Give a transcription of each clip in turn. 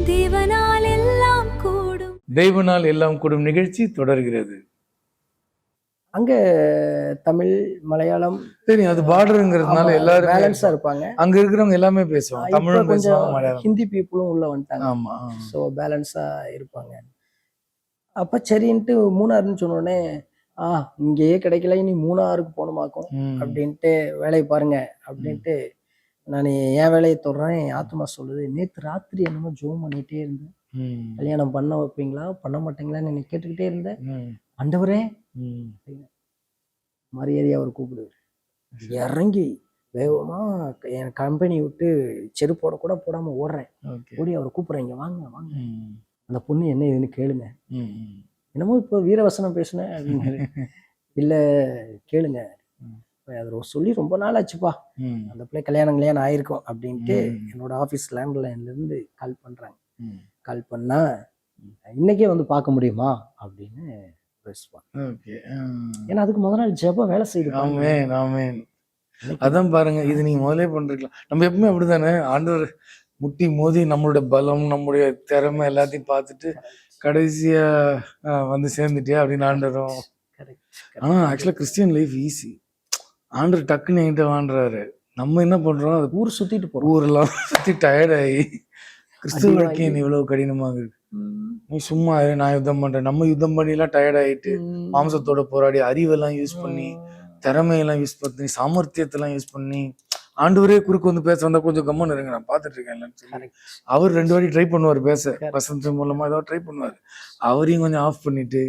தேவனால் எல்லாம் கூடும். தெய்வனால் எல்லாம் கூடும் நிகழ்ச்சி தொடர்கிறது. அங்க தமிழ், மலையாளம் தெரியும், அது பார்டருங்கிறதுனால எல்லாரும் பேலன்ஸா இருப்பாங்க. அங்க இருக்கிறவங்க எல்லாமே பேசுவாங்க, தமிழும் பேசுவாங்க, மலையாளம். ஹிந்தி பீப்புளும் உள்ள வந்துட்டாங்க. ஆமா. ஸோ பேலன்ஸா இருப்பாங்க. அப்ப சரின்ட்டு மூணாறுன்னு சொன்னோடனே இங்கேயே கிடைக்கல, இனி மூணாறுக்கு போகணுமாக்கும் அப்படின்ட்டு வேலையை பாருங்க அப்படின்ட்டு நான் என் வேலையை தொடறேன். என் ஆத்மா சொல்லுது, நேற்று ராத்திரி என்னமோ ஜோம் பண்ணிட்டே இருந்தேன், கல்யாணம் பண்ண வைப்பீங்களா பண்ண மாட்டீங்களான்னு என்னை கேட்டுக்கிட்டே இருந்தேன். ஆண்டவரே மரியாதையா அவர் கூப்பிடுவார். இறங்கி வேகமா என் கம்பெனி விட்டு செருப்போட கூட போடாம ஓடுறேன். ஓடி அவர் கூப்பிடுறேன், இங்க வாங்க வாங்க, அந்த பொண்ணு என்ன ஏதுன்னு கேளுங்க. என்னமோ இப்போ வீரவசனம் பேசுனேன் அப்படின்னு. இல்லை கேளுங்க, அது சொல்லி ரொம்ப நாள் ஆச்சுப்பா, அந்த பிள்ளை கல்யாணம் ஆயிருக்கும் அப்படின்ட்டு என்னோட ஆஃபீஸ் லேண்ட்லைன்ல இருந்து கால் பண்றாங்க. கால் பண்ணா இன்னைக்கே வந்து பார்க்க முடியுமா அப்படின்னு பேசுவாங்க. ஏன்னா அதுக்கு முதல் நாள் ஜெபம் வேலை செய்யுது. அதான் பாருங்க, இது நீங்க முதலே பண்ணிருக்கலாம். நம்ம எப்பவுமே அப்படித்தானே, ஆண்டவர் முட்டி மோதி நம்மளோட பலம் நம்முடைய திறமை எல்லாத்தையும் பார்த்துட்டு கடைசியா வந்து சேர்ந்துட்டியா அப்படின்னு ஆண்டரும். ஆக்சுவலா கிறிஸ்டியன் லைஃப் ஈஸி. ஆண்டர் டக்குன்னு என்கிட்ட வாண்டுறாரு. நம்ம என்ன பண்றோம், அது ஊர் சுத்திட்டு போறோம், ஊரெல்லாம் சுத்தி டயர்டாகி கிறிஸ்துவ வாழ்க்கை இவ்வளவு கடினமாக இருக்கு, நீ சும்மா நான் யுத்தம் பண்றேன். நம்ம யுத்தம் பண்ணி எல்லாம் டயர்ட் ஆயிட்டு மாம்சத்தோட போராடி அறிவெல்லாம் யூஸ் பண்ணி திறமையெல்லாம் யூஸ் பண்ணி சாமர்த்தியத்தெல்லாம் யூஸ் பண்ணி ஆண்டவரே குறுக்கு வந்து பேச வந்தா கொஞ்சம் கம்மன் இருங்க, நான் பாத்துட்டு இருக்கேன். அவர் 2 வாட்டி ட்ரை பண்ணுவார் பேச, வசந்த மூலமா ஏதாவது ட்ரை பண்ணுவார். அவரையும் கொஞ்சம் ஆஃப் பண்ணிட்டு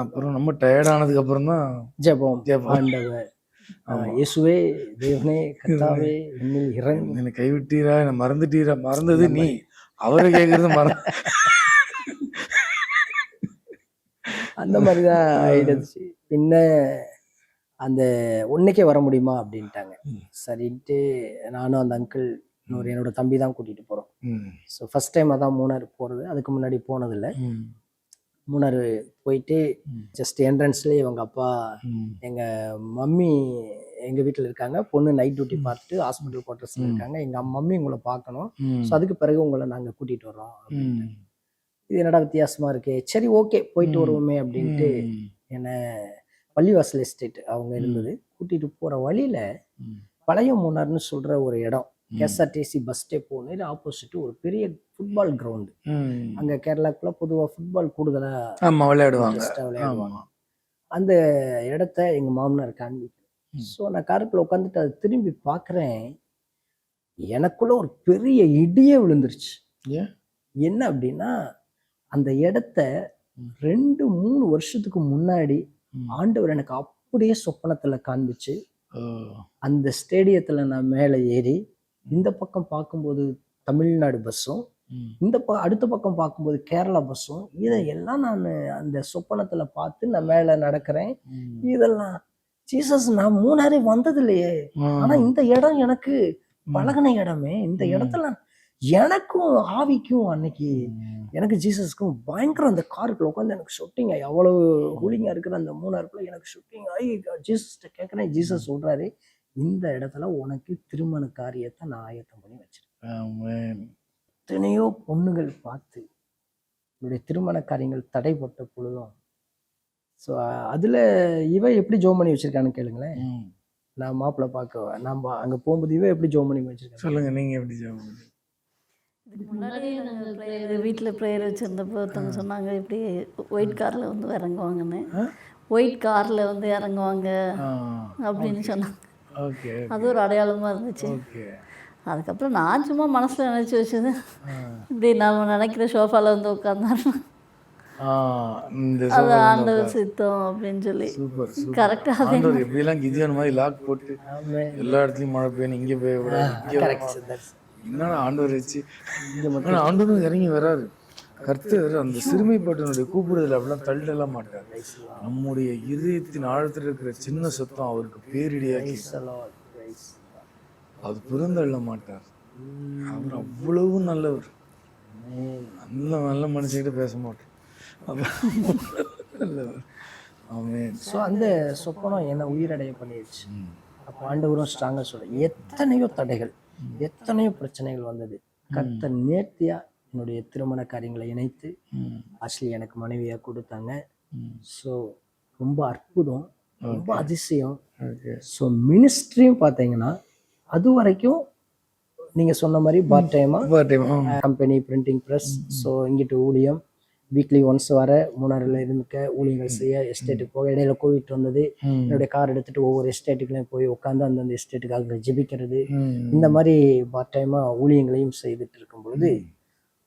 அப்புறம் நம்ம டயர்ட் ஆனதுக்கு அப்புறம் தான் ஜெபம். ஆண்டவர் இயேசுவே தேவனே கர்த்தாவே என்னில் இறங்கு, என்னை கைவிட்டீரா, என்ன மறந்துட்டீரா, மறந்தது நீ, அவரை கேட்கறது மறந்து அந்த மாதிரிதான் ஆயிடுச்சு. பின்ன அந்த ஒன்னைக்கே வர முடியுமா அப்படின்ட்டாங்க. சரின்ட்டு நானும் அந்த அங்கிள் இன்னொரு என்னோட தம்பி தான் கூட்டிட்டு போறோம். ஸோ ஃபர்ஸ்ட் டைம் அதான் மூணாறு போறது, அதுக்கு முன்னாடி போனதில்லை. மூணாறு போயிட்டு ஜஸ்ட் என்ட்ரன்ஸ்லேயே இவங்க அப்பா எங்க மம்மி எங்க வீட்டில் இருக்காங்க, பொண்ணு நைட் டியூட்டி பார்த்துட்டு ஹாஸ்பிட்டல் குவார்டர்ஸ்ல இருக்காங்க, எங்க மம்மி உங்களை பார்க்கணும், ஸோ அதுக்கு பிறகு உங்களை நாங்க கூட்டிட்டு வர்றோம். இது என்னடா வித்தியாசமா இருக்கு, சரி ஓகே போயிட்டு வருவோமே அப்படின்ட்டு என்ன பள்ளிவாசல் எஸ்டேட் அவங்க இருந்தது கூட்டிட்டு போற வழியில பழைய மூணாறுன்னு சொல்ற ஒரு இடம், எஸ்ஆர்டிசி பஸ் ஸ்டேப் போன ஆப்போசிட் ஒரு பெரிய ஃபுட்பால் கிரவுண்டு. அங்க கேரளாக்குள்ள பொதுவா ஃபுட்பால் கூடுதலா விளையாடுவாங்க. அந்த இடத்த எங்க மாமனார் காண்பிக்கு. ஸோ நான் காருக்குள்ள உட்காந்துட்டு அதை திரும்பி பார்க்குறேன், எனக்குள்ள ஒரு பெரிய இடியே விழுந்துருச்சு. என்ன அப்படின்னா, அந்த இடத்த 2-3 வருஷத்துக்கு முன்னாடி ஆண்டவர் எனக்கு அப்படியே சொப்பனத்துல காண்பிச்சு, அந்த ஸ்டேடியத்துல நான் மேலே ஏறி இந்த பக்கம் பார்க்கும்போது தமிழ்நாடு பஸ்ஸும், இந்த அடுத்த பக்கம் பார்க்கும்போது கேரளா பஸ்ஸும், இதையெல்லாம் நான் அந்த சொப்பனத்துல பார்த்து நான் மேல நடக்கிறேன். இதெல்லாம் ஜீசஸ், நான் மூணாரே வந்தது இல்லையே, ஆனா இந்த இடம் எனக்கு பழகின இடமே, இந்த இடத்துல எனக்கும் ஆவிக்கும் அன்னைக்கு எனக்கு ஜீசஸ்க்கும் பயங்கரம். அந்த காருக்குள்ள உட்காந்து எனக்கு ஷூட்டிங் ஆகி, அவ்வளவு கூலிங்கா இருக்கிற அந்த மூணாருக்குள்ள எனக்கு ஷூட்டிங் ஆகி ஜீசஸ்ட கேட்கிறேன். ஜீசஸ் சொல்றாரு, இந்த இடத்துல உனக்கு திருமண காரியத்தை நான் ஆயத்தம் பண்ணி வச்சிருக்கேன். எத்தனையோ பொண்ணுகள் பார்த்து என்னுடைய திருமண காரியங்கள் தடைப்பட்ட பொழுதும், ஸோ அதுல இவ எப்படி ஜோம் பண்ணி வச்சிருக்கான்னு கேளுங்களேன். நான் மாப்பிள்ளை பார்க்க நம்ம அங்க போகும்போது இவ எப்படி ஜோம் பண்ணி வச்சிருக்கேன் சொல்லுங்க, நீங்க எப்படி ஜோம் பண்ணி? இதுக்கு முன்னாடி நாங்கள் வீட்டில் ப்ரேயர் வச்சுருந்தப்போ ஒருத்தவங்க சொன்னாங்க, இப்படி ஒயிட் காரில் வந்து இறங்குவாங்கன்னு, ஒயிட் காரில் வந்து இறங்குவாங்க அப்படின்னு சொன்னாங்க. அது ஒரு அடையாளமாக இருந்துச்சு. அதுக்கப்புறம் நான் சும்மா மனசில் நினச்சி வச்சது, இப்படி நம்ம நினைக்கிற ஷோஃபாவில் வந்து உட்காந்தாரு, அது ஆண்டவர் சித்தம் அப்படின்னு சொல்லி கரெக்டாக எப்படிலாம் கிதியோன் மாதிரி லாக் போட்டு எல்லா இடத்துலையும் மழை பெய்யணும், இங்கே போய் என்னன்னா ஆண்டவர் வச்சு ஆண்டவரும் இறங்கி வராரு. கர்த்தர் அந்த சிறுமைப்பட்டனுடைய கூப்பிடுதல் அப்படிலாம் தள்ளலாம் மாட்டார். நம்முடைய இதயத்தின் ஆழத்தில் இருக்கிற சின்ன சத்தம் அவருக்கு பேரிடியாக்கி அது புறந்தள்ள மாட்டார். அவர் அவ்வளவு நல்லவர், நல்ல நல்ல மனுஷங்கிட்ட பேச மாட்டார், நல்லவர். ஸோ அந்த சொப்பனம் என்னை உயிரடைய பண்ணிடுச்சு. அப்போ ஆண்டவரும் ஸ்ட்ராங்காக சொல்ல, எத்தனையோ தடைகள் எத்தனையோ பிரச்சனைகள் வந்தது, கர்த்தர் நேர்த்தியா என்னுடைய திருமண காரியங்களை இணைத்து ம். ஆக்சுவலி எனக்கு மனைவியாக கொடுத்தாங்க. ம். ஸோ ரொம்ப அற்புதம், ரொம்ப அதிசயம். ஓகே. ஸோ மினிஸ்ட்ரியும் பார்த்தீங்கன்னா அது வரைக்கும் நீங்கள் சொன்ன மாதிரி பார்ட் டைமாக part-time. Company printing press, so இங்கிட்டு ஊழியம் வீக்லி ஒன்ஸ் வர மூணாறுல இருந்துக்க ஊழியங்கள் செய்ய, எஸ்டேட்டுக்கு போக. இடையில கோவிட் வந்தது, என்னுடைய கார் எடுத்துட்டு ஒவ்வொரு எஸ்டேட்டுக்குலையும் போய் உட்காந்து அந்தந்த எஸ்டேட்டுக்காக ஜெபிக்கிறது, இந்த மாதிரி பார்ட் டைமாக ஊழியங்களையும் செய்துட்டு இருக்கும் பொழுது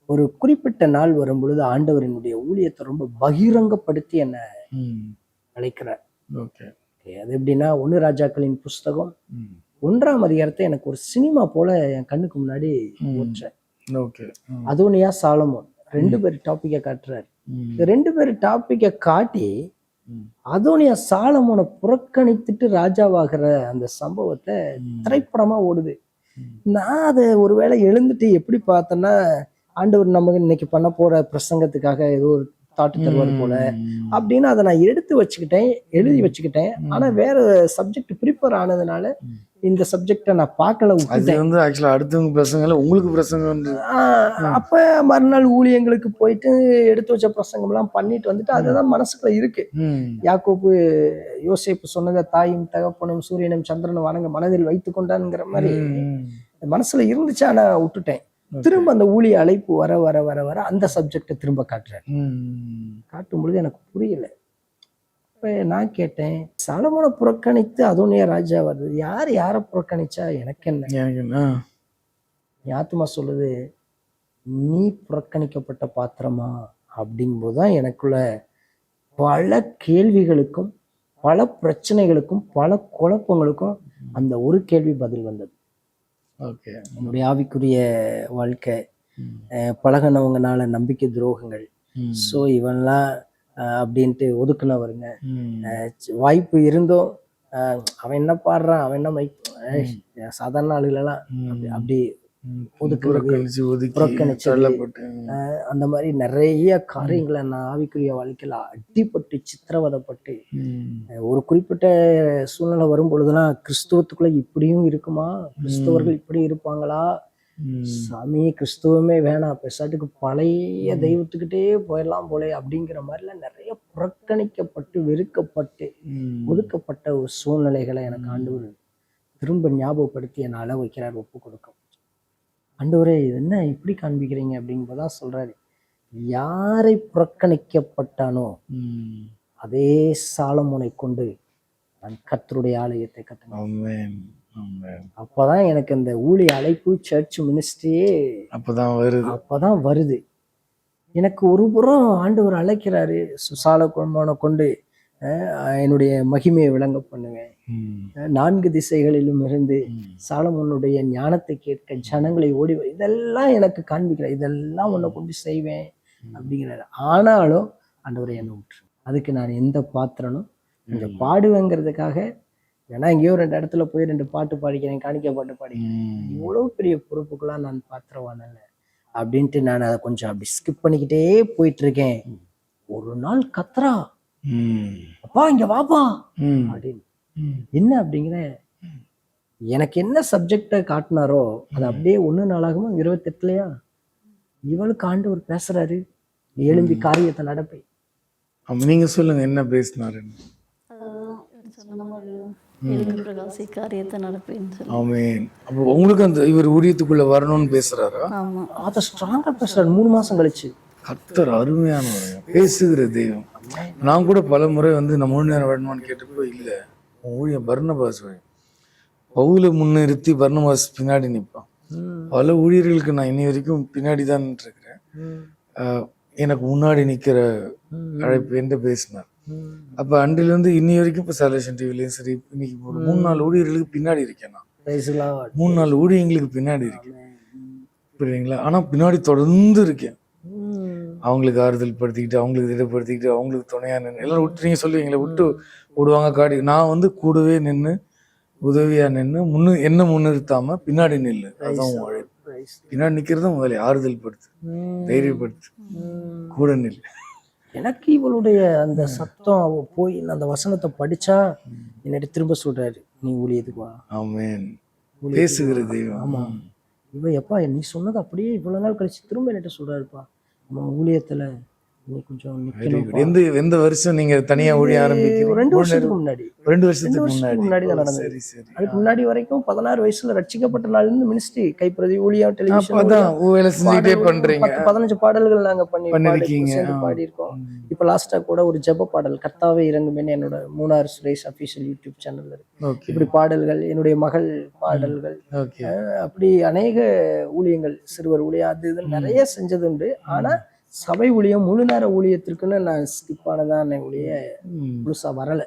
ஒரு குறிப்பிட்ட நாள் வரும் பொழுது ஆண்டவரினுடைய ஊழியத்தை ரொம்ப பகிரங்கப்படுத்தி என்னை அழைக்கிறார். ஓகே. அது எப்படின்னா 1 ராஜாக்களின் புஸ்தகம் 1ஆம் அதிகாரத்தை எனக்கு ஒரு சினிமா போல என் கண்ணுக்கு முன்னாடி ஓட்டுறேன். ஓகே. அதோனியா சாலமோன் 2 பேர் டாபிக்கை காட்டுறாரு. இந்த 2 பேர் டாபிக்கை காட்டி அதோனியா சாலமோனை புறக்கணித்துட்டு ராஜாவாகிற அந்த சம்பவத்தை திரைப்படமா ஓடுது. நான் அதை ஒருவேளை எழுந்துட்டு எப்படி பார்த்தேன்னா, ஆண்டவர் நமக்கு இன்னைக்கு பண்ண போற பிரசங்கத்துக்காக ஏதோ ஒரு தாட்டு தருவார் போல அப்படின்னு அதை நான் எடுத்து வச்சுக்கிட்டேன், எழுதி வச்சுக்கிட்டேன். ஆனா வேற சப்ஜெக்ட் ப்ரிப்பேர் ஆனதுனால இந்த சப்ஜெக்டை நான் பார்க்கல, அது விட்டுட்டேன். வந்து ஆக்சுவலா அடுத்தவங்க பிரசங்கல உங்களுக்கு பிரசங்கம் வந்து அப்ப மறுநாள் ஊழியங்களுக்கு போயிட்டு எடுத்து வச்ச பிரசங்கம் எல்லாம் பண்ணிட்டு வந்துட்டு அதுதான் மனசுக்குள்ள இருக்கு. யாக்கோபு யோசேப்பு சொன்னதை தாயும் தகப்பனும் சூரியனும் சந்திரனும் வணங்க மனதில் வைத்து கொண்டான்ங்கிற மாதிரி மனசுல இருந்துச்சு. ஆனா விட்டுட்டேன். திரும்ப அந்த ஊழிய அழைப்பு வர வர வர வர அந்த சப்ஜெக்டை திரும்ப காட்டுறேன். காட்டும் பொழுது எனக்கு புரியல. இப்ப நான் கேட்டேன், சாலமோனை புறக்கணித்து அதோனியா ராஜா வருது, யார் யாரை புறக்கணிச்சா எனக்கு என்ன? என் ஆத்துமா சொல்லுது, நீ புறக்கணிக்கப்பட்ட பாத்திரமா அப்படிங்கும்போதுதான் எனக்குள்ள பல கேள்விகளுக்கும் பல பிரச்சனைகளுக்கும் பல குழப்பங்களுக்கும் அந்த ஒரு கேள்வி பதில் வந்தது. ஓகே. என்னுடைய ஆவிக்குரிய வாழ்க்கை, பழகினவங்கனால நம்பிக்கை துரோகங்கள், ஸோ இவன்லாம் அப்படின்ட்டு ஒதுக்குனவருங்க, வாய்ப்பு இருந்தும் அவன் என்ன பாடுறான், அவன் என்ன சாதாரண ஆளுகளெல்லாம் அப்படி புறக்கணிச்சு அந்த மாதிரி நிறைய காரியங்களை நான் ஆவிக்குரிய வாழ்க்கையில அடிப்பட்டு சித்திரவதைப்பட்டு ஒரு குறிப்பிட்ட சூழ்நிலை வரும் பொழுதுலாம் கிறிஸ்துவத்துக்குள்ள இப்படியும் இருக்குமா, கிறிஸ்தவர்கள் இப்படி இருப்பாங்களா, சாமி கிறிஸ்துவமே வேணாம், பெசாட்டுக்கு பழைய தெய்வத்துக்கிட்டே போயிடலாம் போல அப்படிங்கிற மாதிரிலாம் நிறைய புறக்கணிக்கப்பட்டு வெறுக்கப்பட்டு ஒதுக்கப்பட்ட ஒரு சூழ்நிலைகளை எனக்கு ஆண்டவர் திரும்ப ஞாபகப்படுத்தி என்னை அள வைக்கிறார், ஒப்பு கொடுக்கும். ஆண்டவரே என்ன இப்படி காண்பிக்கிறீங்க அப்படிங்கும்போதுதான் சொல்றாரு, யாரை புறக்கணிக்கப்பட்டானோ அதே சாலமோனை கொண்டு நான் கர்த்தருடைய ஆலயத்தை கட்டினேன். அப்பதான் எனக்கு இந்த ஊழிய அழைப்பு சர்ச் மினிஸ்ட்ரியே அப்பதான் வருது. எனக்கு ஒரு புறம் ஆண்டவர் அழைக்கிறாரு, சாலமோனை கொண்டு என்னுடைய மகிமையை விளங்க பண்ணுவேன், 4 திசைகளிலும் இருந்து சாலமோனுடைய ஞானத்தை கேட்க ஜனங்களை ஓடி, இதெல்லாம் எனக்கு காண்பிக்கிற, இதெல்லாம் உன்னை கொண்டு செய்வேன் அப்படிங்கிறாரு. ஆனாலும் ஆண்டவரை என்ன விட்டுரு, அதுக்கு நான் எந்த பாத்திரனும் கொஞ்சம் பாடுவேங்கிறதுக்காக ஏன்னா எங்கேயோ 2 இடத்துல போய் 2 பாட்டு பாடிக்கிறேன், காணிக்க பாட்டு பாடிக்கிறேன், இவ்வளவு பெரிய பொறுப்புக்கெல்லாம் நான் பாத்திரவானல அப்படின்ட்டு நான் அதை கொஞ்சம் அப்படி ஸ்கிப் பண்ணிக்கிட்டே போயிட்டு இருக்கேன். ஒரு நாள் கத்துறா, அப்பா இங்க வாப்பா அப்படின்னு. என்ன அப்படிங்கிற, எனக்கு என்ன சப்ஜெக்ட காட்டினாரோ அது அப்படியே 1 நாளாகவும் 28 இவளுக்கு ஆண்டவர் பேசுறாரு, எழும்பி காரியத்தை நடப்பை. நீங்க சொல்லுங்க என்ன பேசினாரு. காரியத்தை நடப்பேன்னு. ஆமென். அப்போ உங்களுக்கு அந்த இவர் ஊழியத்துக்குள்ள வரணும்னு பேசுறாரா? ஆமா, அதை ஸ்ட்ராங்கா பேசுறாரு. 3 மாசம் கழிச்சு கர்த்தர் அருமையானவர், பேசுகிற தெய்வம். நான் கூட பல முறை வந்து நான் முழு நேரம் வேணுமான்னு கேட்டப்போ இல்லை, ஊழியம் பர்னபாஸ் பவுல முன்னிறுத்தி பர்னபாஸ் பின்னாடி நிற்பான். பல ஊழியர்களுக்கு நான் இன்னி வரைக்கும் பின்னாடி தான் இருக்கிறேன். எனக்கு முன்னாடி நிற்கிற அழைப்பு என்று பேசினார். அப்போ அன்றிலிருந்து இன்னி வரைக்கும் இப்போ சாலேஷன் டிவிலையும் சரி, இன்னைக்கு ஒரு 3-4 ஊழியர்களுக்கு பின்னாடி இருக்கேன் நான். 3-4 ஊழியங்களுக்கு பின்னாடி இருக்கேன், புரியுதுங்களா? ஆனால் பின்னாடி தொடர்ந்து இருக்கேன். அவங்களுக்கு ஆறுதல் படுத்திக்கிட்டு, அவங்களுக்கு திடப்படுத்திக்கிட்டு, அவங்களுக்கு துணையா நின்று, எல்லாரும் விட்டு நீங்க சொல்லுவீங்களே விட்டு விடுவாங்க காடி, நான் வந்து கூடவே நின்று உதவியா நின்று என்ன முன்னிறுத்தாம பின்னாடி நில்லு, அதான் உழைப்பு. பின்னாடி நிக்கிறதும் முதல்ல ஆறுதல் படுத்து, தைரியப்படுத்து, கூட நில்லு. எனக்கு இவளுடைய அந்த சத்தம் போய் அந்த வசனத்தை படிச்சா என்னட்டு திரும்ப சொல்றாரு, நீ ஊழியத்துக்கு வா. ஆமென். பேசுகிற தெய்வம். ஆமா, இவன் எப்பா நீ சொன்னது அப்படியே இவ்வளவு நாள் கழிச்சு திரும்ப என்கிட்ட சொல்றாருப்பா, நம்ம ஊழியத்துல நீ கொஞ்சம் நிக்கணும்ப்பா. எந்த வருஷம் நீங்க தனியா ஊழிய ஆரம்பிக்க? ஒரு 2 வருஷத்துக்கு முன்னாடி 2 வருஷத்துக்கு முன்னாடி தான் ஓ, நடந்தது. சரி சரி. அதுக்கு முன்னாடி வரைக்கும் 16 வயசுல ரட்சிக்கப்பட்ட நாள்ல இருந்து மினிஸ்ட்ரி, கைப்பிரதி ஊழியம், டெலிவிஷன் அப்பதான் வேலை செஞ்சுட்டே பண்றீங்க. 10-15 பாடல்கள் நாங்க பண்ணிருக்கீங்க. பாடி இருக்கோம். இப்ப லாஸ்டா கூட ஒரு ஜெப பாடல் கர்த்தாவே இறங்குமேன்னு என்னோட மூணார் சுரேஷ் அபிஷியல் யூடியூப் சேனல்ல இருக்கு. ஓகே இப்படி பாடல்கள், என்னுடைய மகள் பாடல்கள், ஓகே. அப்படி அநேக ஊழியங்கள், சிறுவர் ஊழியம் அது இதுன்னு நிறைய செஞ்சது உண்டு. ஆனா சபை ஊழியம், முழு நேர ஊழியத்திற்குன்னு நான் ஸ்கிப் ஆனதான் ஊழிய முழுசா வரல.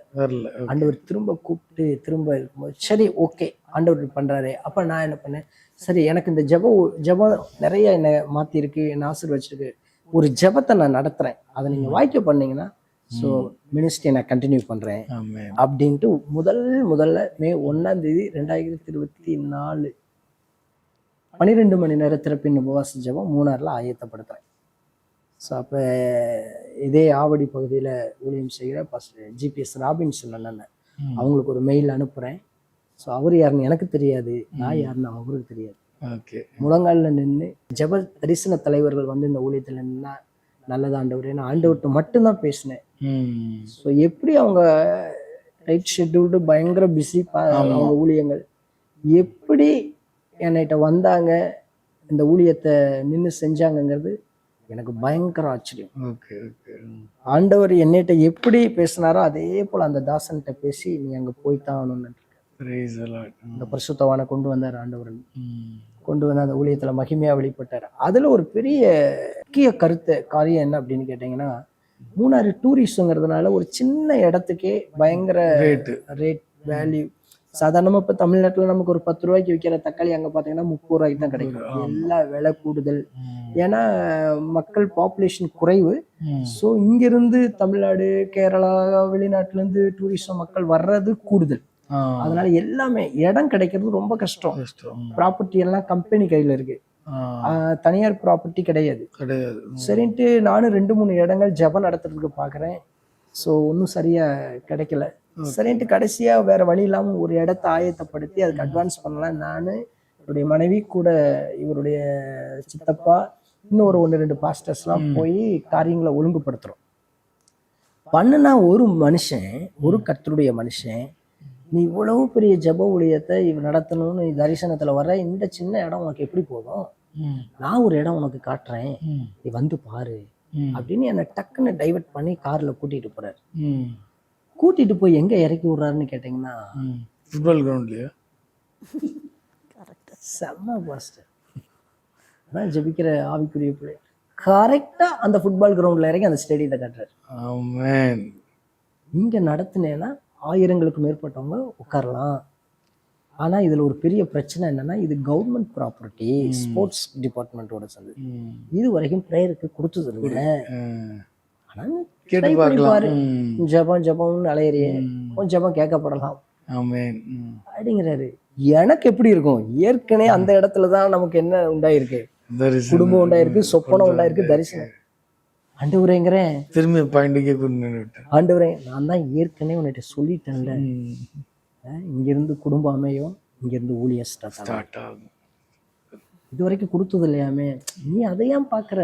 ஆண்டவர் திரும்ப கூப்பிட்டு திரும்ப இருக்கும்போது சரி ஓகே ஆண்டவர் பண்றாரு. அப்ப நான் என்ன பண்ணேன், சரி எனக்கு இந்த ஜெபம் நிறைய என்னை மாத்திருக்கு, என்ன ஆசீர்வச்சிருக்கு, ஒரு ஜெபத்தை நான் நடத்துறேன், அதை நீங்க வாய்க்க பண்ணீங்கன்னா ஸோ மினிஸ்ட்ரி நான் கண்டினியூ பண்றேன் அப்படின்ட்டு முதல்ல மே 1ஆம் தேதி 2024 12 மணி நேர திறப்பின் உபவாச ஜெபம் மூணார்ல ஆயத்தப்படுத்துறேன். ஸோ அப்போ இதே ஆவடி பகுதியில் ஊழியம் செய்கிற பாஸ்டர் ஜிபிஎஸ் ராபின்சன் அண்ணன், அவங்களுக்கு ஒரு மெயில் அனுப்புகிறேன். ஸோ அவர் யாருன்னு எனக்கு தெரியாது, நான் யாருன்னு அவருக்கு தெரியாது. முழங்காலில் நின்று ஜெப தரிசன தலைவர்கள் வந்து இந்த ஊழியத்தில் நின்னா நல்லது ஆண்டவர், நான் ஆண்டவர்கிட்ட மட்டும்தான் பேசினேன். ஸோ எப்படி அவங்க டைட் ஷெட்யூல்டு பயங்கர பிஸி அவங்க ஊழியங்கள் எப்படி என்கிட்ட வந்தாங்க, இந்த ஊழியத்தை நின்று செஞ்சாங்கங்கிறது எனக்கு பயங்கர ஆச்சரியம். ஆண்டவர் என்னிட்ட எப்படி பேசினாரோ அதே போல அந்த தாசன்கிட்ட பேசி நீ அங்க போய்தான் இந்த பரிசுத்தவானை கொண்டு வந்தார் ஆண்டவர். கொண்டு வந்து அந்த ஊழியத்துல மகிமையா வெளிப்பட்டார். அதுல ஒரு பெரிய முக்கிய காரியம் என்ன அப்படின்னு கேட்டீங்கன்னா, மூணாறு டூரிஸ்ட்ங்கிறதுனால ஒரு சின்ன இடத்துக்கே பயங்கர ரேட் வேல்யூ. சாதாரணமா இப்ப தமிழ்நாட்டுல நமக்கு ஒரு 10 ரூபாய்க்கு விற்கிற தக்காளி அங்க பாத்தீங்கன்னா 30 ரூபாய்க்கு தான் கிடைக்கும். எல்லா விலை கூடுதல், ஏன்னா மக்கள் பாப்புலேஷன் குறைவு. ஸோ இங்கிருந்து தமிழ்நாடு, கேரளா, வெளிநாட்டுல இருந்து டூரிஸ்ட் மக்கள் வர்றது கூடுதல். அதனால எல்லாமே இடம் கிடைக்கிறது ரொம்ப கஷ்டம். ப்ராப்பர்ட்டி எல்லாம் கம்பெனி கையில இருக்கு, தனியார் ப்ராப்பர்ட்டி கிடையாது. சரின்ட்டு நானும் 2-3 இடங்கள் ஜெபம் நடத்துறதுக்கு பாக்குறேன். ஸோ ஒன்றும் சரியா கிடைக்கல. சரின்ட்டு கடைசியா வேற வழி இல்லாம ஒரு இடத்த ஆயத்தப்படுத்தி அதுக்கு அட்வான்ஸ் பண்ணலாம். நான், என்னுடைய மனைவி கூட இவருடைய சித்தப்பா, இன்னும் ஒரு 1-2 பாஸ்டர்ஸ்லாம் போய் காரியங்களை ஒழுங்குபடுத்துறோம். பண்ணுனா ஒரு மனுஷன், ஒரு கர்த்தருடைய மனுஷன், நீ இவ்வளவு பெரிய ஜெப ஊழியத்தை நடத்தணும்னு தரிசனத்துல வர, இந்த சின்ன இடம் உனக்கு எப்படி போதும், நான் ஒரு இடம் உனக்கு காட்டுறேன், நீ வந்து பாரு அப்படின்னு என்னை டக்குன்னு டைவர்ட் பண்ணி கார்ல கூட்டிட்டு போறாரு. கூட்டிட்டு போய் எங்க இறக்கி விடுறாருன்னு கேட்டீங்கன்னா, ஃபுட்பால் கிரவுண்ட்லயா? செம்ம பாஸ்டர், நான் ஜெபிக்கிற ஆவிக்குரிய பிள்ளை, கரெக்டா அந்த ஃபுட்பால் கிரவுண்ட்ல இறக்கி அந்த ஸ்டேடியத்தை காட்டுறாரு. ஆமென். இங்க நடத்துனேன்னா 1000ங்களுக்கு மேற்பட்டவங்க உட்காரலாம். ஆனா இதுல ஒரு பெரிய பிரச்சனை என்னன்னா, இது கவர்மெண்ட் ப்ராப்பர்ட்டி, ஸ்போர்ட்ஸ் டிபார்ட்மெண்டோட சேர்ந்து இது வரைக்கும் பிரேயருக்கு கொடுத்தது இல்லை. ஆனா ஜபம்னு அலையறியே, கொஞ்சம் ஜபம் கேட்கப்படலாம் அப்படிங்கிறாரு. எனக்கு எப்படி இருக்கும், ஏற்கனவே அந்த இடத்துலதான் நமக்கு என்ன உண்டாயிருக்கு, குடும்பம் உண்டாயிருக்கு, சொப்பனம் உண்டாயிருக்கு, தரிசனம். ஆண்டவரேங்கிறேன், திரும்பி பாயிண்ட்டுக்கே ஆண்டவரே நான் தான் ஏற்கனவே உன்கிட்ட சொல்லிட்டேன்ல, இங்கிருந்து குடும்பம் அமையும், இங்கிருந்து ஊழியம் ஸ்டார்ட் ஆகும், இது வரைக்கும் கொடுத்தது இல்லையாமே, நீ அதையாம் பாக்குற,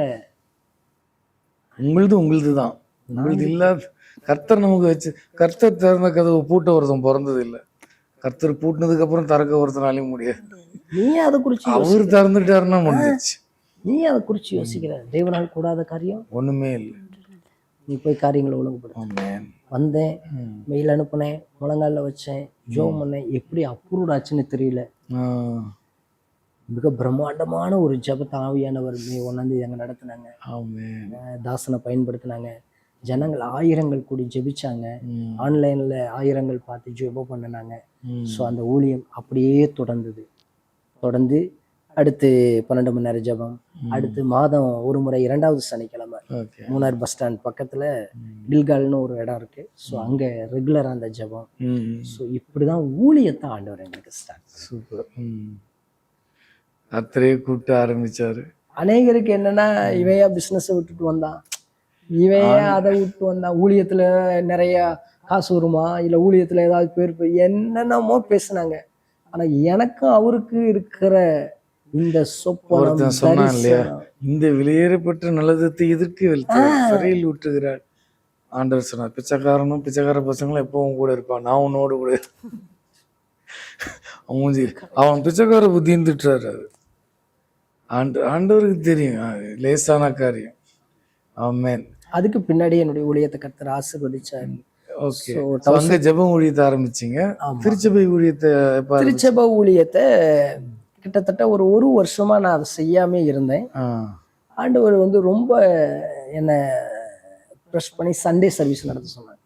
உங்களுது தான், உங்களுது இல்லாத. கர்த்தர் நமக்கு வச்சு, கர்த்தர் திறந்த கதவு பூட்ட ஒருத்தன் பிறந்தது இல்லை, கர்த்தர் பூட்டினதுக்கு அப்புறம் திறக்க ஒருத்தனாலையும் முடியாது. நீ அதை குறிச்சு அவர் திறந்துட்டாருன்னா முடிஞ்சிச்சு. நீ அதை குறிச்சு யோசிக்கிற, தேவனால் கூடாத காரியம் ஒண்ணுமே இல்லை. நீ போய் காரியங்களை ஒழுங்குபடுத்த. வந்தேன், மெயில் அனுப்புனேன், முழங்கால வச்சேன், ஜோம் பண்ணேன், எப்படி அப்ரூவ் ஆச்சுன்னு தெரியல. மிக பிரம்மாண்டமான ஒரு ஜெபத்தை ஆவியானவர் மே 1ஆம் தேதி அங்கே நடத்தினாங்க. தாசனை பயன்படுத்தினாங்க. ஜனங்கள் 1000ங்கள் கூடி ஜெபிச்சாங்க. ஆன்லைன்ல 1000ங்கள் பார்த்து ஜெபம் பண்ணினாங்க. ஸோ அந்த ஊழியம் அப்படியே தொடர்ந்து அடுத்து 12 மணி நேரம் ஜெபம், அடுத்து மாதம் ஒரு முறை 2வது சனிக்கிழமை மூணார் பஸ் ஸ்டாண்ட் பக்கத்துல கில்கால்னு ஒரு இடம் இருக்கு. ஸோ அங்க ரெகுலரா அந்த ஜெபம். ஸோ இப்படிதான் ஊழியத்தை ஆண்டவர் எங்களுக்கு ஸ்டார்ட். சூப்பர். அத்தனையே கூப்பிட்டு ஆரம்பிச்சாரு. அநேகருக்கு என்னன்னா, இவையா பிசினஸை விட்டுட்டு வந்தான், இவையா அதை விட்டு வந்தான், ஊழியத்துல நிறைய காசு வருமா, இல்ல ஊழியத்துல ஏதாவது பேர் என்னென்னமோ பேசுனாங்க. ஆனா எனக்கும் அவருக்கு இருக்கிற இந்த சொப்பனம் ஒருத்தன் சொன்னான் இல்லையா, தரிசனம். இந்த வெளியேறப்பட்ட நல்லதத்தை எதிர்க்கு வெளுத்து சிறையில் ஊற்றுகிறாள். ஆண்டவர் சொன்னார், பிச்சைக்காரனும் பிச்சைக்கார பசங்களும் எப்பவும் கூட இருப்பான், நான் உன்னோடு கூட இருப்பேன். அவன் மூஞ்சி, அவன் பிச்சைக்கார புத்தின்னு திட்டுறாரு. அது ஆண்டவருக்கு தெரியும், அது லேசான காரியம். ஆமென். அதுக்கு பின்னாடி என்னுடைய ஊழியத்தை கர்த்தர் ஆசீர்வதிச்சார். ஓகே. So, அங்க ஜெபம் ஊழியத்தை ஆரம்பிச்சீங்க. திருச்சபை ஊழியத்தை எப்ப ஆரம்பிச்சீங்க? திருச்சபை ஊழியத்தை கிட்டத்தட்ட ஒரு வருஷமா நான் அதை செய்யாமே இருந்தேன். ஆண்டவர் வந்து ரொம்ப என்னை ப்ரெஷ் பண்ணி சண்டே சர்வீஸ் நடத்த சொன்னாங்க.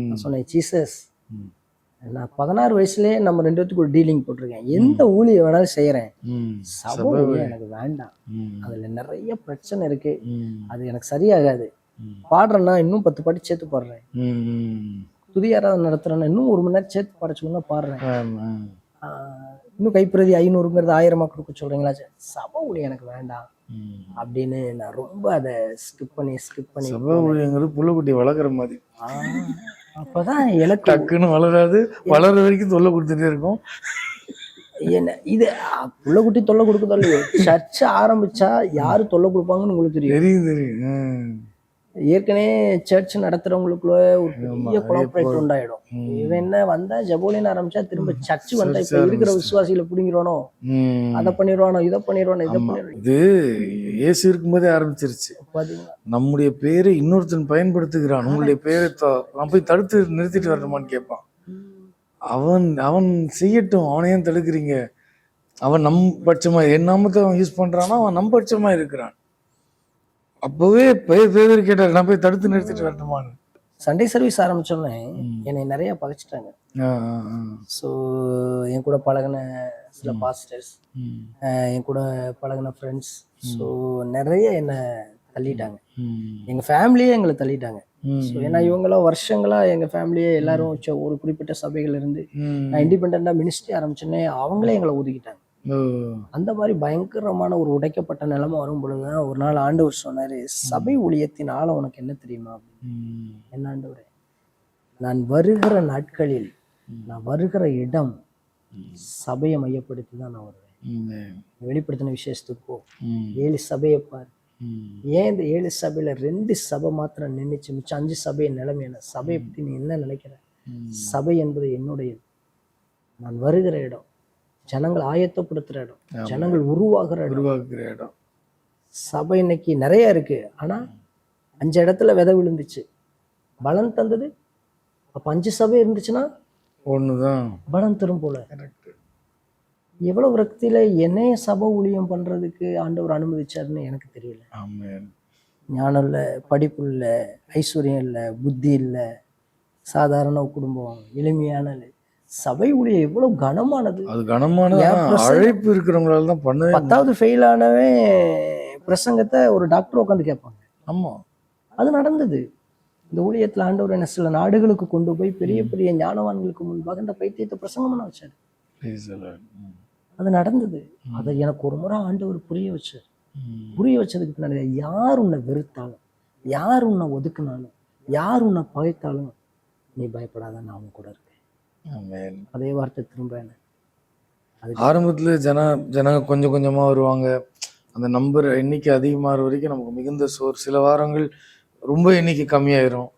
நான் சொன்னேன், ஜீசஸ் நான் 16 வயசுலயே நம்ம 2 பேத்துக்கு ஒரு டீலிங் போட்டிருக்கேன், எந்த ஊழிய வேணாலும் செய்யறேன், சபை ஊழியம் எனக்கு வேண்டாம், அதுல நிறைய பிரச்சனை இருக்கு, அது எனக்கு சரியாகாது. பாடுறேன்னா இன்னும் 10 பாட்டு சேர்த்து பாடுறேன், துதி ஆராதனை நடத்துறேன்னா இன்னும் 1 மணி நேரம் சேர்த்து பாட சொல்லுங்க பாடுறேன், இன்னும் கைப்பிரதி 500ங்கிறது 1000 கொடுக்க சொல்றீங்களா, சபை ஊழியம் எனக்கு வேண்டாம் அப்படின்னு நான் ரொம்ப அதை ஸ்கிப் பண்ணி சபை ஊழியங்கிறது புள்ளக்குட்டி வளர்க்குற மாதிரி. அப்பதான் எனக்கு டக்குன்னு வளராது, வளர்ற வரைக்கும் தொல்லை கொடுத்துட்டே இருக்கும். என்ன இது புள்ளக்குட்டி தொல்லை கொடுக்க இல்லையோ, சர்ச்சை ஆரம்பிச்சா யாரு தொல்லை கொடுப்பாங்கன்னு உங்களுக்கு தெரியும். தெரியும். ஏற்கனவே சர்ச் நடத்துறவங்களுக்குள்ள ஒரு பெரிய கொலாபரேட் உண்டாயிடும். இவன் என்ன வந்தா ஜபோலின்னு ஆரம்பிச்சா திரும்ப சர்ச் வந்தா இப்ப இருக்கிற விசுவாசிகளை பிடிங்கிறோனோ, அதை பண்ணிடுவானோ, இதை பண்ணிடுவானோ, இதை பண்ணிடுவானோ. இது இயேசு இருக்கும்போதே ஆரம்பிச்சிருச்சு. நம்முடைய பேரை இன்னொருத்தன் பயன்படுத்துகிறான், உங்களுடைய பேரை நான் போய் தடுத்து நிறுத்திட்டு வரணுமான்னு கேட்பான். அவன் செய்யட்டும், அவனையும் தடுக்கிறீங்க. அவன் நம் பட்சமா என் நாமத்தை அவன் யூஸ் பண்றான்னா அவன் நம் பட்சமா இருக்கிறான். அப்பவே பேர் கேட்டார், நான் போய் தடுத்து நிறுத்திட்டு வரட்டுமான்னு. சண்டே சர்வீஸ் ஆரம்பிச்சோன்னே என்னை நிறைய பகைச்சிட்டாங்க. ஸோ என் கூட பழகின சில பாஸ்டர்ஸ், என் கூட பழகின ஃப்ரெண்ட்ஸ், ஸோ நிறைய என்னை தள்ளிட்டாங்க. எங்க ஃபேமிலியே எங்களை தள்ளிட்டாங்க. ஸோ ஏன்னா இவங்களாம் வருஷங்களா எங்க ஃபேமிலியே எல்லாரும் ஒரு குறிப்பிட்ட சபைகள் இருந்து நான் இண்டிபெண்டா மினிஸ்ட்ரி ஆரம்பிச்சோன்னே அவங்களே எங்களை ஒதுக்கிட்டாங்க. அந்த மாதிரி பயங்கரமான ஒரு உடைக்கப்பட்ட நிலைமை வரும் பொழுதுதான் ஒரு நாள் ஆண்டவர் சொன்னாரு, சபை ஊழியத்தின் ஆழம் உனக்கு என்ன தெரியுமா? என்ன ஆண்டவரே, நான் வருகிற நாட்களில் நான் வருகிற இடம் சபையை மையப்படுத்தி தான் நான் வருவேன். வெளிப்படுத்தின விசேஷத்துக்கு போ, 7 சபையை பாரு. ஏன் இந்த 7 சபையில 2 சபை மாத்திரம் நின்றுச்சு, மிச்சம் 5 சபையை நிலைமை என்ன? சபையை பத்தி நீ என்ன நினைக்கிற? சபை என்பது என்னுடையது, நான் வருகிற இடம், ஜனங்கள் ஆயத்தப்படுத்துற இடம், ஜனங்கள் உருவாகிற இடம். சபை இன்னைக்கு நிறைய இருக்கு, ஆனா 5 இடத்துல விதை விழுந்துச்சு, பலன் தந்தது. அப்ப 5 சபை இருந்துச்சுன்னா ஒண்ணுதான் பலன் தரும் போல. எவ்வளவு விரக்தியில என்னைய சபை ஊழியம் பண்றதுக்கு ஆண்டவர் அனுமதிச்சாருன்னு எனக்கு தெரியல. ஞானம் இல்லை, படிப்பு இல்லை, ஐஸ்வர்யம் இல்லை, புத்தி இல்லை, சாதாரண குடும்பம், எளிமையான சபை ஊழியம் எவ்வளவு கனமானது. அது கனமானது, அழைப்பு இருக்கிறவங்களால தான் பண்ணவே. 10வது ஃபெயில் ஆனவே பிரசங்கத்தை ஒரு டாக்டர் உட்காந்து கேட்பாங்க. ஆமா, அது நடந்தது. இந்த ஊழியத்துல ஆண்டவர் என்ன சில நாடுகளுக்கு கொண்டு போய் பெரிய பெரிய ஞானவான்களுக்கு முன்பாக இந்த பைத்தியத்தை பிரசங்கம் பண்ண வச்சாரு. அது நடந்தது. அதை எனக்கு ஒரு முறை ஆண்டவர் புரிய வச்சார். புரிய வச்சதுக்கு பின்னாடி யார் உன்னை வெறுத்தாலும், யார் உன்னை ஒதுக்குனாலும், யார் உன்னை பகைத்தாலும் நீ பயப்படாத, நான் அவன் கூட இருக்கேன். அதே வார்த்தை திரும்ப ஆரம்பத்துல ஜனங்க கொஞ்சம் கொஞ்சமா வருவாங்க. அந்த நம்பர் எண்ணிக்கை அதிகமாகிற வரைக்கும் நமக்கு மிகுந்த சோர். சில வாரங்கள் ரொம்ப எண்ணிக்கை கம்மியாயிரும்.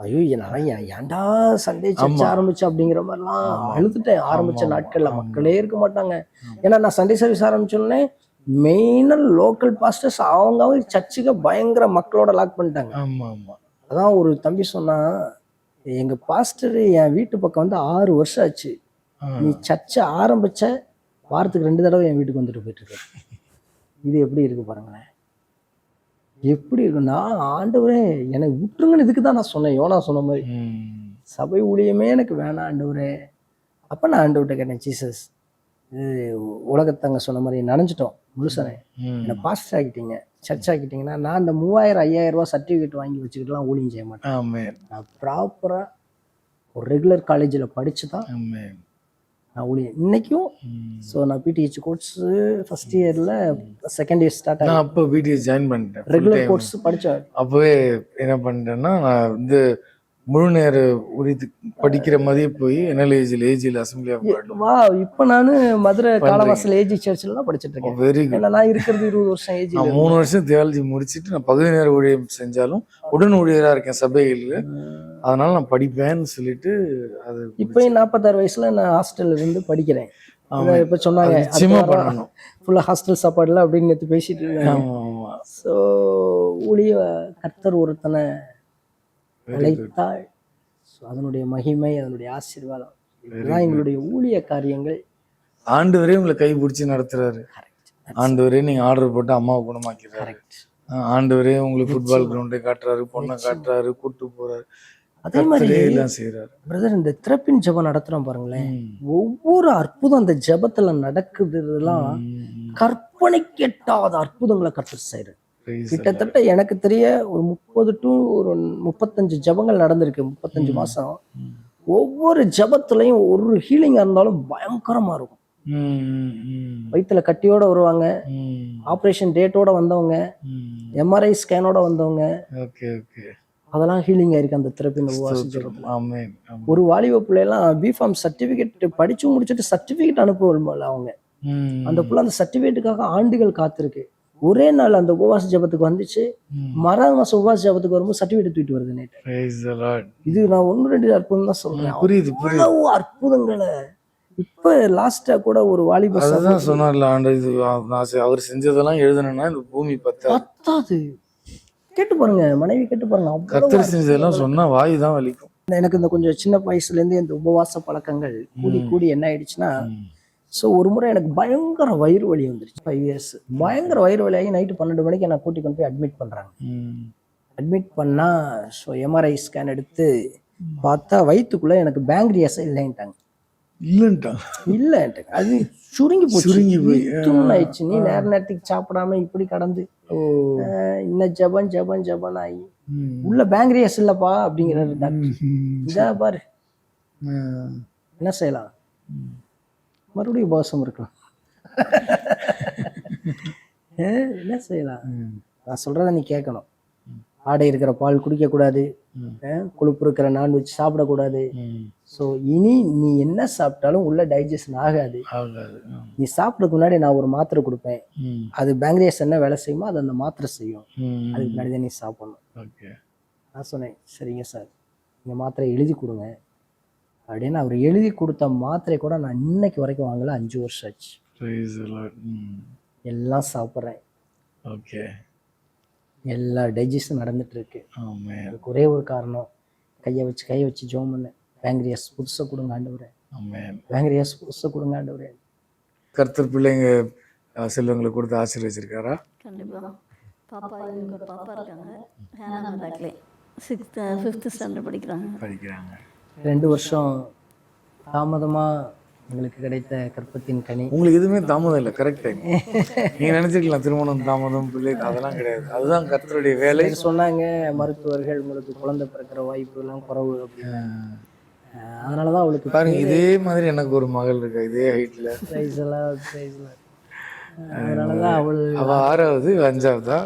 ஐயோ நான் ஏன்டா சண்டே சர்ச் ஆரம்பிச்சு அப்படிங்கிற மாதிரிலாம் அழுதுட்டேன். ஆரம்பிச்ச நாட்கள்ல மக்களே இருக்க மாட்டாங்க. ஏன்னா நான் சண்டே சர்வீஸ் ஆரம்பிச்சோடனே மெயினா லோக்கல் பாஸ்டர்ஸ் அவங்க சர்ச்சுக்கு பயங்கர மக்களோட லாக் பண்ணிட்டாங்க. அதான் ஒரு தம்பி சொன்னா, எங்க பாஸ்டர் என் வீட்டு பக்கம் வந்து 6 வருஷம் ஆச்சு, நீ சர்ச்சை ஆரம்பிச்ச வாரத்துக்கு 2 தடவை என் வீட்டுக்கு வந்துட்டு போயிட்டு இருக்க. இது எப்படி இருக்கு பாருங்களேன், எப்படி இருக்குன்னா, ஆண்டவரே எனக்கு விட்டுருங்கன்னு இதுக்கு தான் நான் சொன்னேன். யோனா சொன்ன மாதிரி சபை ஊழியமே எனக்கு வேணாம் ஆண்டவரே. அப்ப நான் ஆண்டவர்கிட்ட கேட்டேன், ஜீசஸ் உலகத்தங்க சொன்ன மாதிரி நனைஞ்சிட்டோம் முழுசனே, என்னை பாஸ்டர் ஆக்கிட்டீங்க, சர்ச் ஆக்கிட்டீங்கன்னா நான் அந்த 3000-5000 ரூபா சர்டிஃபிகேட் வாங்கி வச்சுக்கிட்டுலாம் ஊழியம் செய்ய மாட்டேன். நான் ப்ராப்பரா ஒரு ரெகுலர் காலேஜில் படிச்சு தான் நான் ஊழியம் இன்னைக்கும். ஸோ நான் பிடிஹெச் கோர்ஸ் ஃபர்ஸ்ட் இயர்ல செகண்ட் இயர் ஸ்டார்ட் ஆகும். அப்போ பிடிஹெச் ஜாயின் பண்ணிட்டேன். ரெகுலர் கோர்ஸ் படித்தேன். அப்போவே என்ன பண்ணிட்டேன்னா, நான் வந்து முழு நேர உரித்து படிக்கிற மாதிரியே போய் ஏஜில் அசம்பிளி ஆஃப் காட். வா இப்போ நானு மதுரை காலவாசல் ஏஜி சர்ச்சில் தான் படிச்சுட்டு இருக்கேன். Very good. ஏன்னா நான் இருக்கிறது 20 வருஷம் ஏஜி. நான் 3 வருஷம் தியாலஜி முடிச்சுட்டு நான் பகுதி நேர ஊழியம் செஞ்சாலும் உடன் ஊழியராக இருக்கேன் சபையில். அதனால நான் படிப்பேன்னு சொல்லிட்டு அது இப்பயும் 46 வயசுல நான் ஹாஸ்டல்ல இருந்து படிக்கிறேன். இப்ப சொன்னாங்க நிச்சயமா பண்ணணும். ஃபுல்லா ஹாஸ்டல் சாப்பாடுல அப்படின்னு நேற்று பேசிட்டு இருக்காங்க. ஸோ ஊழிய கர்த்தர் ஒருத்தனை அழைத்தாள். ஸோ அதனுடைய மகிமை, அதனுடைய ஆசீர்வாதம், இதுதான் எங்களுடைய ஊழிய காரியங்கள். ஆண்டவரே உங்களை கை பிடிச்சி நடத்துறாரு. ஆண்டவரே நீங்க ஆர்டர் போட்டு அம்மாவை குணமாக்கிறாரு. ஆண்டவரே உங்களுக்கு ஃபுட்பால் கிரவுண்டை காட்டுறாரு, பொண்ணை காட்டுறாரு, கூட்டு போறாரு. அதே மாதிரி எல்லாம் செய்யறாரு. பிரதர், இந்த திறப்பின் ஜெபம் நடத்துறோம் பாருங்களேன், ஒவ்வொரு அற்புதம் அந்த ஜெபத்துல நடக்குதுலாம் கற்பனைக்கு எட்டாத அற்புதங்களை கர்த்தர் செய்யறாரு. கிட்டத்தட்ட எனக்கு தெரிய ஒரு 30 to 35 ஜெபங்கள் நடந்திருக்கு 35 மாசம். ஒவ்வொரு ஜெபத்துலயும் ஒரு ஹீலிங்கா இருந்தாலும் பயங்கரமா இருக்கும். வயிற்றுல கட்டியோட வருவாங்க, ஆப்ரேஷன் டேட்டோட வந்தவங்க, எம்ஆர்ஐ ஸ்கேனோட வந்தவங்க, அதெல்லாம் ஹீலிங் ஆயிருக்கு அந்த தெரப்பின் உபவாச ஜெபத்துல. ஒரு வாலிப பிள்ளையெல்லாம் பிஃபார்ம் சர்டிபிகேட் படிச்சு முடிச்சுட்டு சர்டிபிகேட் அனுப்புவோம்ல அவங்க, அந்த பிள்ளை அந்த சர்டிபிகேட்டுக்காக ஆண்டுகள் காத்திருக்கு. ஒரே நாள் அந்த உபவாச ஜபத்துக்கு வந்துச்சு, மறாவது மாசம் உபவாச ஜபத்துக்கு வரும்போது சர்டிபிகேட் தூக்கிட்டு வருது நேற்று. இது நான் 1-2 அற்புதம் தான் சொல்றேன். அவ்வளவு அற்புதங்களை. இப்ப லாஸ்டா கூட ஒரு வாலிப சொன்னார்ல, அவர் செஞ்சதெல்லாம் எழுதணும்னா இந்த பூமி பத்தாது. கேட்டு பாருங்க, மனைவி கேட்டு பாருங்க, கர்த்தர் செஞ்சதெல்லாம் சொன்னா வாய் தான் வலிக்கும். எனக்கு இந்த கொஞ்சம் சின்ன வயசுல இருந்து இந்த உபவாச பழக்கங்கள் கூடி கூடி என்ன ஆயிடுச்சுன்னா, ஸோ ஒரு முறை எனக்கு பயங்கர வயிறு வலி வந்துருச்சு. 5 years பயங்கர வயிறு வலி ஆகி நைட்டு 12 மணிக்கு என்னை கூட்டி கொண்டு போய் அட்மிட் பண்ணுறாங்க. அட்மிட் பண்ணால் ஸோ எம்ஆர்ஐ ஸ்கேன் எடுத்து பார்த்தா வயிற்றுக்குள்ளே எனக்கு பேங்க்ரியாஸே இல்லைன்ட்டாங்க. இல்லைன்ட்டாங்க. அது சுருங்கி ஆயிடுச்சு. நீ நேரத்துக்கு சாப்பிடாம இப்படி கடந்து இன்னும் ஜபன் ஆகி உள்ள பேங்க்ரியாஸ் இல்லப்பா அப்படிங்கிறாரு டாக்டர். இதா பாரு, என்ன செய்யலாம், மறுபடியும் உபவாசம் இருக்கலாம். என்ன செய்யலாம்? நான் சொல்றத நீ கேட்கணும். ஆடை இருக்கிற பால் குடிக்க கூடாது, கொழுப்பு இருக்கிற நான்வெஜ் சாப்பிடக்கூடாது. ஸோ இனி நீ என்ன சாப்பிட்டாலும் உள்ள டைஜஷன் ஆகாது. நீ சாப்பிட்றதுக்கு முன்னாடி நான் ஒரு மாத்திரை கொடுப்பேன், அது பேங்க்ரியாஸ் என்ன வேலை செய்யுமோ அது அந்த மாத்திரை செய்யும், அதுக்கு முன்னாடி தான் நீ சாப்பிடணும். நான் சொன்னேன், சரிங்க சார், நீங்க மாத்திரை எழுதி கொடுங்க அப்படின்னு. அவர் எழுதி கொடுத்த மாத்திரை கூட நான் இன்னைக்கு வரைக்கும் வாங்கல. 5 வருஷம் ஆச்சு. எல்லாம் சாப்பிட்றேன். எல்லா டைஜஷன் நடந்துட்டு இருக்கு. அதுக்கு ஒரே ஒரு காரணம், கையை வச்சு ஜெபம் பண்ணேன். பேங்க்ரியாஸ் புதுசை கொடுங்க ஆண்டவரே, பேங்க்ரியாஸ் புதுசை கொடுங்க ஆண்டவரே. கர்த்தர் பிள்ளைங்க செல்வங்களை கொடுத்து ஆசீர்வதிச்சிருக்காரா? கண்டிப்பாக. பாப்பா, எனக்கு ஒரு பாப்பா இருக்காங்க, ஹேனா மேடாக்லே, 5th standard படிக்கிறாங்க. 2 வருஷம் தாமதமா உங்களுக்கு கிடைத்த கற்பத்தின் கனி. உங்களுக்கு எதுவுமே தாமதம் இல்லை, கரெக்ட் டைம். நீங்க நினைச்சிருக்கலாம் திருமணம் தாமதம், பிள்ளை, அதெல்லாம் கிடையாது. அதுதான் கர்த்தருடைய வேலை. சொன்னாங்க மருத்துவர்கள் உங்களுக்கு குழந்தை பிறக்கிற வாய்ப்பு எல்லாம் குறைவு அப்படின்னு. அதனாலதான் அவளுக்கு பாருங்க, இதே மாதிரி எனக்கு ஒரு மகள் இருக்கா, இதே ஹைட்ல. அதனாலதான் அவள் 6வது 5வதா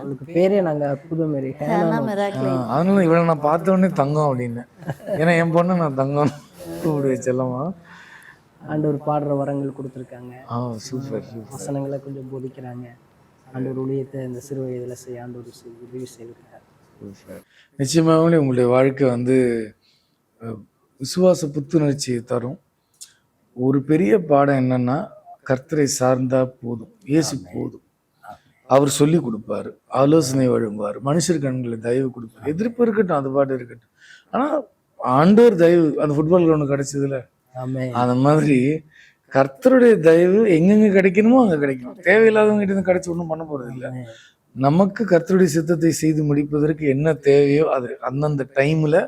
அவளுக்கு பேரே நாங்க அற்புதம் மாரி. அதனால இவளை நான் பார்த்த உடனே தங்கம் அப்படின்னு, ஏன்னா என் பொண்ணு நான் தங்கம் கூப்பிடு வச்சலாமா. ஆண்டவர் பாடுற வரங்கள் கொடுத்துருக்காங்க. சூப்பர். வசனங்களை கொஞ்சம் போதிக்கிறாங்க. ஆண்டவர் ஊழியத்தை இந்த சிறு வயதுல செய்ய ஆண்டவர் உதவி செய்திருக்காங்க. நிச்சயமாகவே உங்களுடைய வாழ்க்கை விசுவாச புத்துணர்ச்சியை தரும். ஒரு பெரிய பாடம் என்னன்னா, கர்த்தரை சார்ந்தா போதும், இயேசு போதும். அவர் சொல்லி கொடுப்பாரு, ஆலோசனை வழங்குவார், மனுஷர் கண்களை தயவு கொடுப்பார். எதிர்ப்பு இருக்கட்டும், அது பாட்டு இருக்கட்டும், ஆனா ஆண்டவர் தயவு அந்த ஃபுட்பால் கிரவுண்டு கிடைச்சதுல அந்த மாதிரி கர்த்தருடைய தயவு எங்கெங்க கிடைக்கணுமோ அங்க கிடைக்கும். தேவையில்லாதவங்க கிட்ட இருந்து கிடைச்சி ஒன்றும் பண்ண போறது இல்லை. நமக்கு கர்த்தருடைய சித்தத்தை செய்து முடிப்பதற்கு என்ன தேவையோ அது அந்தந்த டைம்ல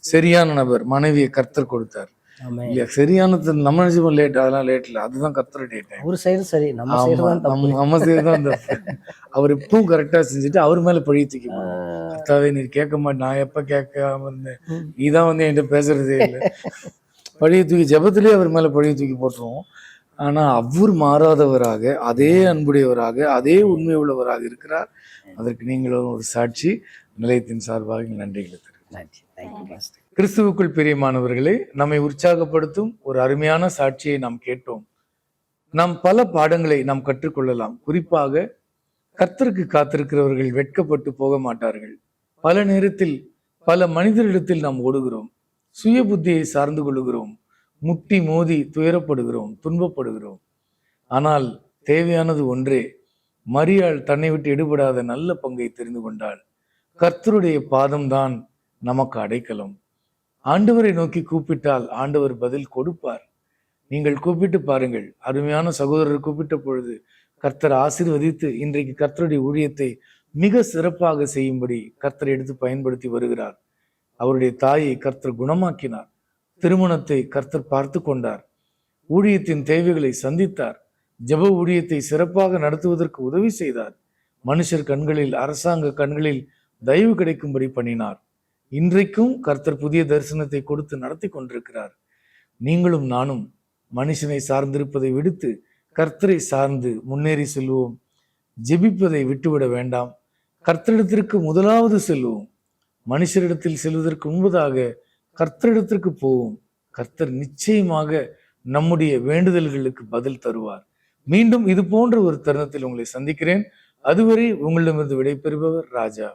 சரியான நபர், மனைவியை கர்த்தர் கொடுத்தார் இல்லையா? சரியானது நம்ம நினைச்சோம் லேட், அதெல்லாம் லேட் இல்லை, அதுதான் கர்த்தருடைய டைம். ஒரு சைடு சரி, நம்ம சைடு தான் அந்த அவர் எப்பவும் கரெக்டா செஞ்சுட்டு அவர் மேல பழி தூக்கி, கர்த்தாவே நீ கேட்க மாட்டேன், நான் எப்ப கேட்காம இருந்தேன், நீதான் என்கிட்ட பேசுறதே இல்லை, பழியை தூக்கி ஜெபத்திலேயே அவர் மேல பழியை தூக்கி போட்டுருவோம். ஆனா அவர் மாறாதவராக, அதே அன்புடையவராக, அதே உண்மை உள்ளவராக இருக்கிறார். அதற்கு நீங்களும் ஒரு சாட்சி. நிலையத்தின் சார்பாக நன்றிகளை தெரிவிக்கிறேன். நன்றி. Thank you pastor. கிறிஸ்துவுக்குள் பிரியமானவர்களே, நம்மை உற்சாகப்படுத்தும் ஒரு அருமையான சாட்சியை நாம் கேட்டோம். நாம் பல பாடங்களை நாம் கற்றுக்கொள்ளலாம். குறிப்பாக கர்த்தருக்கு காத்திருக்கிறவர்கள் வெட்கப்பட்டு போக மாட்டார்கள். பல நேரத்தில் பல மனிதரிடத்தில் நாம் ஓடுகிறோம், சுய புத்தியை சார்ந்து கொள்ளுகிறோம், முட்டி மோதி துயரப்படுகிறோம், துன்பப்படுகிறோம். ஆனால் தேவையானது ஒன்றே. மரியாள் தன்னை விட்டு எடுபடாத நல்ல பங்கை தெரிந்து கொண்டாள். கர்த்தருடைய பாதம்தான் நமக்கு அடைக்கலம். ஆண்டவரை நோக்கி கூப்பிட்டால் ஆண்டவர் பதில் கொடுப்பார். நீங்கள் கூப்பிட்டு பாருங்கள். அருமையான சகோதரர் கூப்பிட்ட பொழுது கர்த்தர் ஆசீர்வதித்து இன்றைக்கு கர்த்தருடைய ஊழியத்தை மிக சிறப்பாக செய்யும்படி கர்த்தரை எடுத்து பயன்படுத்தி வருகிறார். அவருடைய தாயை கர்த்தர் குணமாக்கினார். திருமணத்தை கர்த்தர் பார்த்து கொண்டார். ஊழியத்தின் தேவைகளை சந்தித்தார். ஜெப ஊழியத்தை சிறப்பாக நடத்துவதற்கு உதவி செய்தார். மனுஷர் கண்களில், அரசாங்க கண்களில் தயவு கிடைக்கும்படி பண்ணினார். இன்றைக்கும் கர்த்தர் புதிய தரிசனத்தை கொடுத்து நடத்தி கொண்டிருக்கிறார். நீங்களும் நானும் மனுஷனை சார்ந்திருப்பதை விடுத்து கர்த்தரை சார்ந்து முன்னேறி செல்வோம். ஜெபிப்பதை விட்டுவிட வேண்டாம். கர்த்தரிடத்திற்கு முதலாவது செல்வோம். மனுஷரிடத்தில் செல்வதற்கு முன்பதாக கர்த்தரிடத்திற்கு போவோம். கர்த்தர் நிச்சயமாக நம்முடைய வேண்டுதல்களுக்கு பதில் தருவார். மீண்டும் இது போன்ற ஒரு தருணத்தில் உங்களை சந்திக்கிறேன். அதுவரை உங்களிடமிருந்து விடைபெறுபவர் ராஜா.